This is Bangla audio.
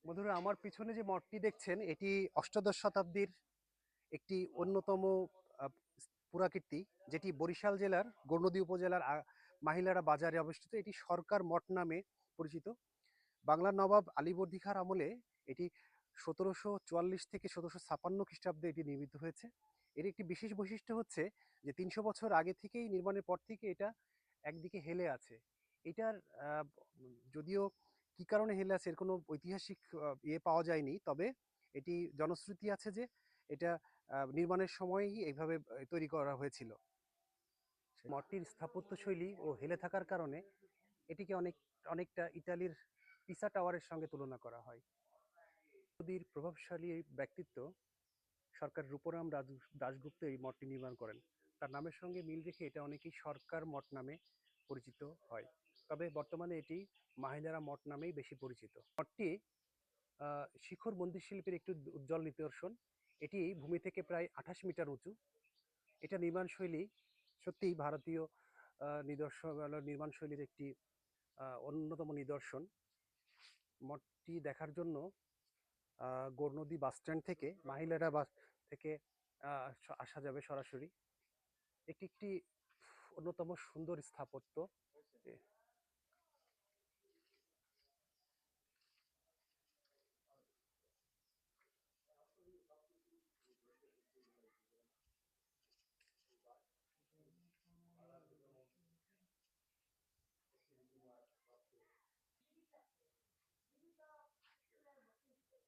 বন্ধুরা, আমার পিছনে যে মঠটি দেখছেন এটি অষ্টাদশ শতাব্দীর একটি অন্যতম আহ, পুরাকীর্তি, যেটি বরিশাল জেলার গৌরনদী উপজেলার মাহিলারা বাজারে অবস্থিত। এটি সরকার মঠ নামে পরিচিত। বাংলার নবাব আলীবর্দী খাঁর আমলে এটি 1744 থেকে 1756 খ্রিস্টাব্দে এটি নির্মিত হয়েছে। এর একটি বিশেষ বৈশিষ্ট্য হচ্ছে যে 300 বছর আগে থেকেই, নির্মাণের পর থেকে এটা একদিকে হেলে আছে। এটার যদিও কি কারণে হেলে আছে এর কোনো ঐতিহাসিক পাওয়া যায়নি, তবে এটি জনশ্রুতি আছে যে এটা নির্মাণের সময়ই এইভাবে তৈরি করা হয়েছিল। মঠটির স্থাপত্য শৈলী ও হেলে থাকার কারণে এটিকে অনেকটা ইতালির পিসা টাওয়ারের সঙ্গে তুলনা করা হয়। নদীর প্রভাবশালী এই ব্যক্তিত্ব সরকার রূপরাম দাশগুপ্ত এই মঠটি নির্মাণ করেন। তার নামের সঙ্গে মিল রেখে এটা অনেকেই সরকার মঠ নামে পরিচিত হয়। তবে বর্তমানে এটি মাহিলারা মঠ নামেই বেশি পরিচিত। মঠটি শিখর মন্দির শিল্পের একটি উজ্জ্বল নিদর্শন। এটি ভূমি থেকে প্রায় 28 মিটার উঁচু। এটা নির্মাণ শৈলী সত্যিই ভারতীয় নির্মাণ শৈলীর একটি অন্যতম নিদর্শন। মঠটি দেখার জন্য গৌরনদী বাস স্ট্যান্ড থেকে, মাহিলারা বাস থেকে আসা যাবে সরাসরি। এটি একটি অন্যতম সুন্দর স্থাপত্য।